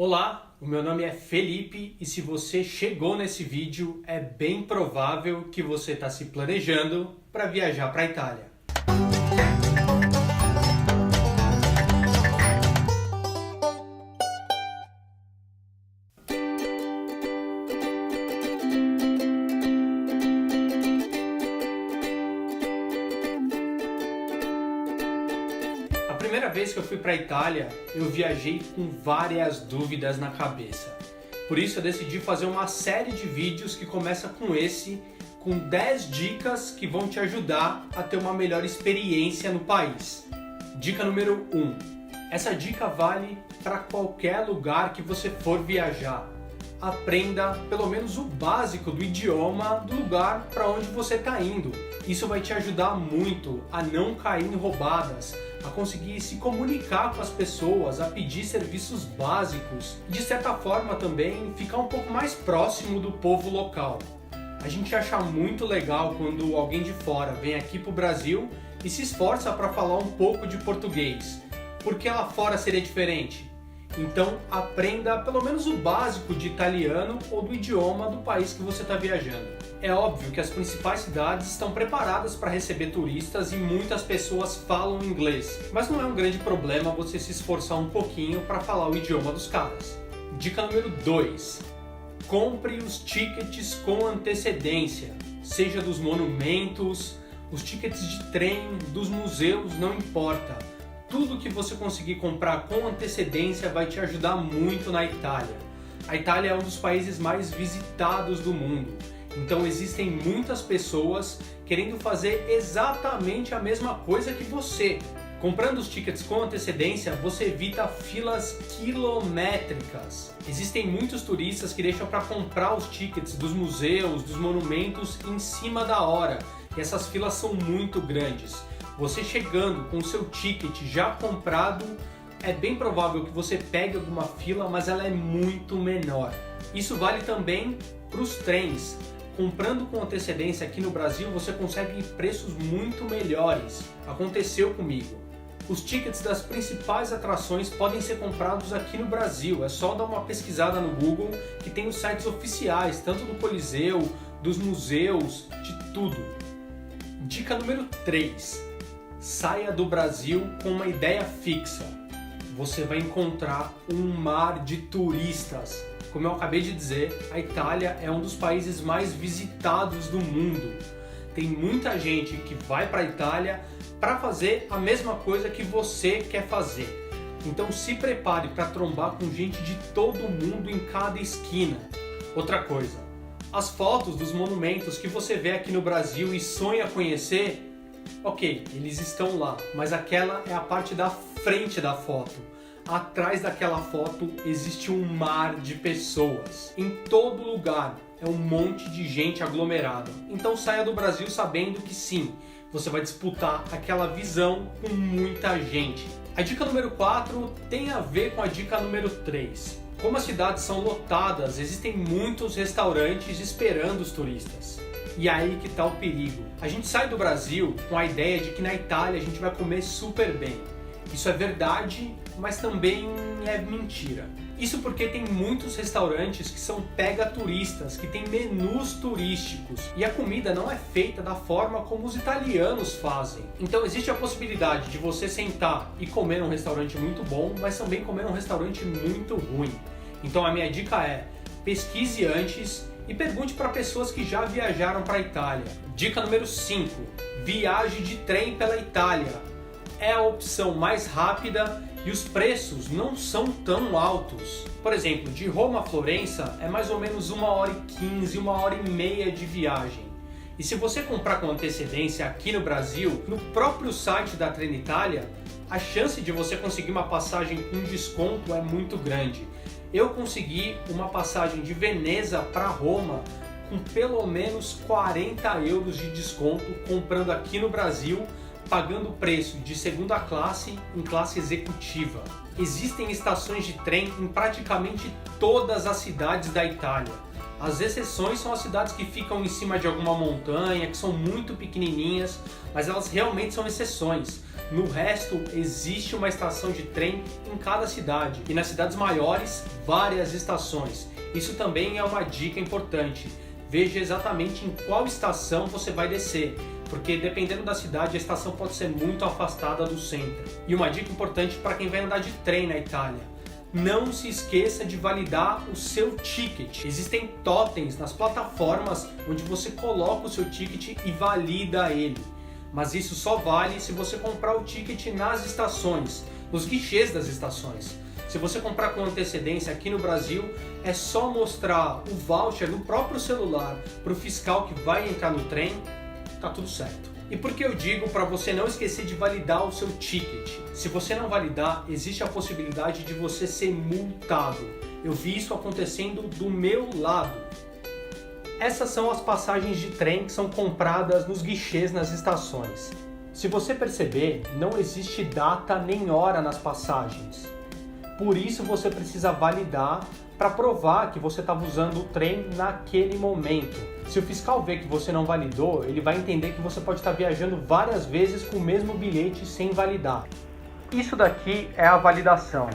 Olá, o meu nome é Felipe e se você chegou nesse vídeo, é bem provável que você está se planejando para viajar para a Itália. A primeira vez que eu fui para a Itália, eu viajei com várias dúvidas na cabeça. Por isso eu decidi fazer uma série de vídeos que começa com esse, com 10 dicas que vão te ajudar a ter uma melhor experiência no país. Dica número 1. Essa dica vale para qualquer lugar que você for viajar. Aprenda pelo menos o básico do idioma do lugar para onde você está indo. Isso vai te ajudar muito a não cair em roubadas, a conseguir se comunicar com as pessoas, a pedir serviços básicos e de certa forma também ficar um pouco mais próximo do povo local. A gente acha muito legal quando alguém de fora vem aqui para o Brasil e se esforça para falar um pouco de português. Por que lá fora seria diferente? Então aprenda pelo menos o básico de italiano ou do idioma do país que você está viajando. É óbvio que as principais cidades estão preparadas para receber turistas e muitas pessoas falam inglês, mas não é um grande problema você se esforçar um pouquinho para falar o idioma dos caras. Dica número 2. Compre os tickets com antecedência, seja dos monumentos, os tickets de trem, dos museus, não importa. Tudo que você conseguir comprar com antecedência vai te ajudar muito na Itália. A Itália é um dos países mais visitados do mundo, então existem muitas pessoas querendo fazer exatamente a mesma coisa que você. Comprando os tickets com antecedência, você evita filas quilométricas. Existem muitos turistas que deixam para comprar os tickets dos museus, dos monumentos em cima da hora, e essas filas são muito grandes. Você chegando com o seu ticket já comprado, é bem provável que você pegue alguma fila, mas ela é muito menor. Isso vale também para os trens. Comprando com antecedência aqui no Brasil, você consegue preços muito melhores. Aconteceu comigo. Os tickets das principais atrações podem ser comprados aqui no Brasil. É só dar uma pesquisada no Google que tem os sites oficiais, tanto do Coliseu, dos museus, de tudo. Dica número 3. Saia do Brasil com uma ideia fixa. Você vai encontrar um mar de turistas. Como eu acabei de dizer, a Itália é um dos países mais visitados do mundo. Tem muita gente que vai para a Itália para fazer a mesma coisa que você quer fazer. Então se prepare para trombar com gente de todo mundo em cada esquina. Outra coisa, as fotos dos monumentos que você vê aqui no Brasil e sonha conhecer, ok, eles estão lá, mas aquela é a parte da frente da foto. Atrás daquela foto existe um mar de pessoas. Em todo lugar é um monte de gente aglomerada. Então saia do Brasil sabendo que sim, você vai disputar aquela visão com muita gente. A dica número 4 tem a ver com a dica número 3. Como as cidades são lotadas, existem muitos restaurantes esperando os turistas. E aí que está o perigo. A gente sai do Brasil com a ideia de que na Itália a gente vai comer super bem. Isso é verdade, mas também é mentira. Isso porque tem muitos restaurantes que são pega-turistas, que têm menus turísticos. E a comida não é feita da forma como os italianos fazem. Então existe a possibilidade de você sentar e comer num restaurante muito bom, mas também comer num restaurante muito ruim. Então a minha dica é, pesquise antes e pergunte para pessoas que já viajaram para a Itália. Dica número 5. Viaje de trem pela Itália. É a opção mais rápida e os preços não são tão altos. Por exemplo, de Roma a Florença é mais ou menos 1h15, 1h30 de viagem. E se você comprar com antecedência aqui no Brasil, no próprio site da Trenitalia, a chance de você conseguir uma passagem com desconto é muito grande. Eu consegui uma passagem de Veneza para Roma com pelo menos 40 euros de desconto comprando aqui no Brasil, pagando o preço de segunda classe em classe executiva. Existem estações de trem em praticamente todas as cidades da Itália. As exceções são as cidades que ficam em cima de alguma montanha, que são muito pequenininhas, mas elas realmente são exceções. No resto, existe uma estação de trem em cada cidade. E nas cidades maiores, várias estações. Isso também é uma dica importante. Veja exatamente em qual estação você vai descer, porque dependendo da cidade, a estação pode ser muito afastada do centro. E uma dica importante para quem vai andar de trem na Itália: não se esqueça de validar o seu ticket. Existem totens nas plataformas onde você coloca o seu ticket e valida ele. Mas isso só vale se você comprar o ticket nas estações, nos guichês das estações. Se você comprar com antecedência aqui no Brasil, é só mostrar o voucher no próprio celular para o fiscal que vai entrar no trem, tá tudo certo. E por que eu digo para você não esquecer de validar o seu ticket? Se você não validar, existe a possibilidade de você ser multado. Eu vi isso acontecendo do meu lado. Essas são as passagens de trem que são compradas nos guichês nas estações. Se você perceber, não existe data nem hora nas passagens. Por isso você precisa validar para provar que você estava usando o trem naquele momento. Se o fiscal ver que você não validou, ele vai entender que você pode estar viajando várias vezes com o mesmo bilhete sem validar. Isso daqui é a validação.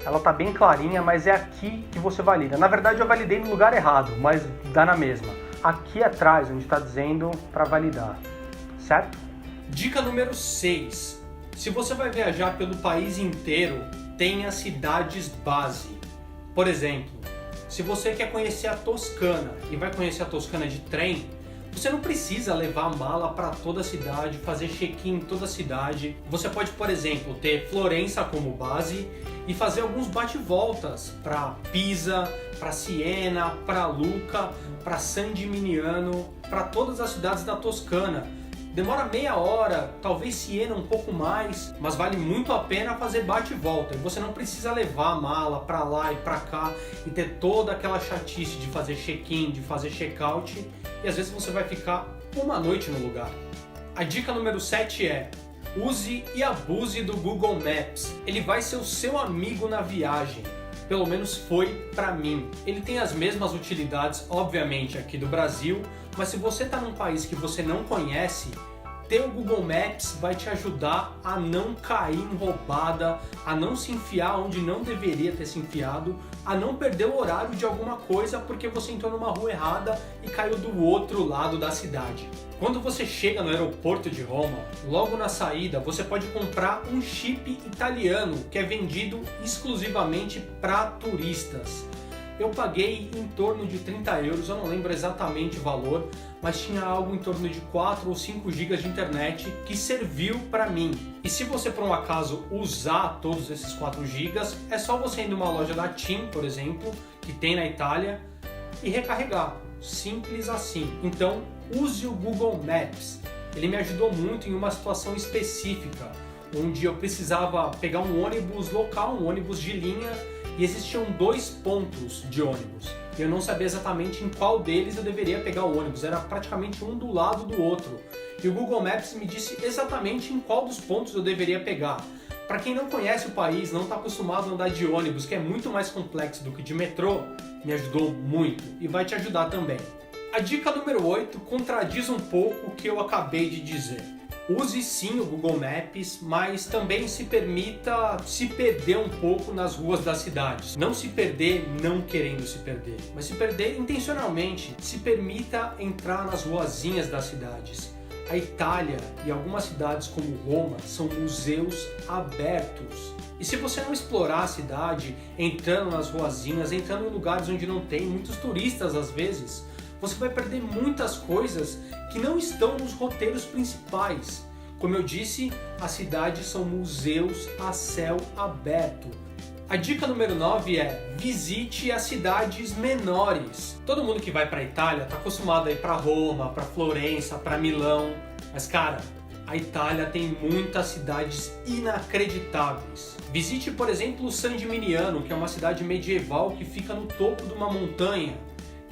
Ela está bem clarinha, mas é aqui que você valida. Na verdade eu validei no lugar errado, mas dá na mesma. Aqui atrás, onde está dizendo para validar, certo? Dica número 6. Se você vai viajar pelo país inteiro, tenha cidades base. Por exemplo, se você quer conhecer a Toscana e vai conhecer a Toscana de trem, você não precisa levar a mala para toda a cidade, fazer check-in em toda a cidade. Você pode, por exemplo, ter Florença como base e fazer alguns bate-voltas para Pisa, para Siena, para Lucca, para San Gimignano, para todas as cidades da Toscana. Demora meia hora, talvez Siena um pouco mais, mas vale muito a pena fazer bate e volta. E você não precisa levar a mala para lá e para cá e ter toda aquela chatice de fazer check-in, de fazer check-out, e às vezes você vai ficar uma noite no lugar. A dica número 7 é: use e abuse do Google Maps. Ele vai ser o seu amigo na viagem. Pelo menos foi para mim. Ele tem as mesmas utilidades, obviamente, aqui do Brasil, mas se você está num país que você não conhece, ter o Google Maps vai te ajudar a não cair em roubada, a não se enfiar onde não deveria ter se enfiado, a não perder o horário de alguma coisa porque você entrou numa rua errada e caiu do outro lado da cidade. Quando você chega no aeroporto de Roma, logo na saída você pode comprar um chip italiano que é vendido exclusivamente para turistas. Eu paguei em torno de 30 euros, eu não lembro exatamente o valor, mas tinha algo em torno de 4 ou 5 GB de internet que serviu para mim. E se você por um acaso usar todos esses 4 GB, é só você ir numa loja da TIM, por exemplo, que tem na Itália, e recarregar. Simples assim. Então use o Google Maps. Ele me ajudou muito em uma situação específica, onde eu precisava pegar um ônibus local, um ônibus de linha, e existiam 2 pontos de ônibus. Eu não sabia exatamente em qual deles eu deveria pegar o ônibus, era praticamente um do lado do outro. E o Google Maps me disse exatamente em qual dos pontos eu deveria pegar. Para quem não conhece o país, não está acostumado a andar de ônibus, que é muito mais complexo do que de metrô, me ajudou muito e vai te ajudar também. A dica número 8 contradiz um pouco o que eu acabei de dizer. Use sim o Google Maps, mas também se permita se perder um pouco nas ruas das cidades. Não se perder não querendo se perder, mas se perder intencionalmente. Se permita entrar nas ruazinhas das cidades. A Itália e algumas cidades como Roma são museus abertos. E se você não explorar a cidade, entrando nas ruazinhas, entrando em lugares onde não tem muitos turistas às vezes, você vai perder muitas coisas que não estão nos roteiros principais. Como eu disse, as cidades são museus a céu aberto. A dica número 9 é: visite as cidades menores. Todo mundo que vai para a Itália está acostumado a ir para Roma, para Florença, para Milão. Mas cara, a Itália tem muitas cidades inacreditáveis. Visite, por exemplo, San Gimignano, que é uma cidade medieval que fica no topo de uma montanha.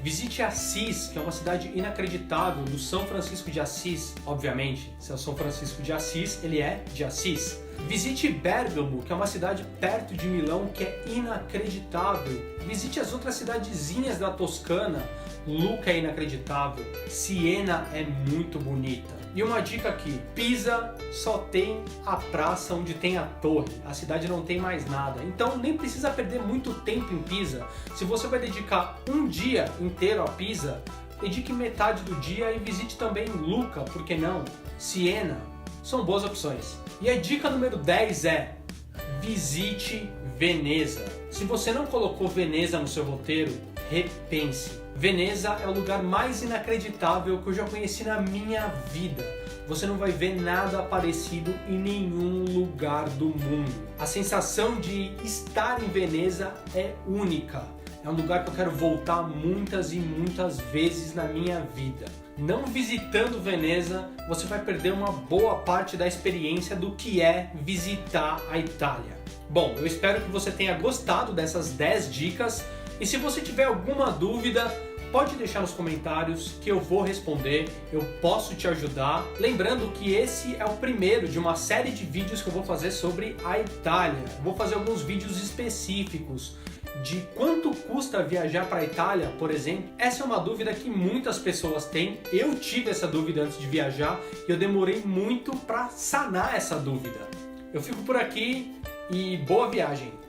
Visite Assis, que é uma cidade inacreditável, do São Francisco de Assis. Obviamente, se é o São Francisco de Assis, ele é de Assis. Visite Bérgamo, que é uma cidade perto de Milão, que é inacreditável. Visite as outras cidadezinhas da Toscana. Lucca é inacreditável. Siena é muito bonita. E uma dica aqui, Pisa só tem a praça onde tem a torre, a cidade não tem mais nada, então nem precisa perder muito tempo em Pisa. Se você vai dedicar um dia inteiro a Pisa, dedique metade do dia e visite também Lucca, por que não? Siena, são boas opções. E a dica número 10 é, visite Veneza. Se você não colocou Veneza no seu roteiro, repense. Veneza é o lugar mais inacreditável que eu já conheci na minha vida. Você não vai ver nada parecido em nenhum lugar do mundo. A sensação de estar em Veneza é única. É um lugar que eu quero voltar muitas e muitas vezes na minha vida. Não visitando Veneza, você vai perder uma boa parte da experiência do que é visitar a Itália. Bom, eu espero que você tenha gostado dessas 10 dicas. E se você tiver alguma dúvida, pode deixar nos comentários que eu vou responder, eu posso te ajudar. Lembrando que esse é o primeiro de uma série de vídeos que eu vou fazer sobre a Itália. Vou fazer alguns vídeos específicos de quanto custa viajar para a Itália, por exemplo. Essa é uma dúvida que muitas pessoas têm. Eu tive essa dúvida antes de viajar e eu demorei muito para sanar essa dúvida. Eu fico por aqui e boa viagem!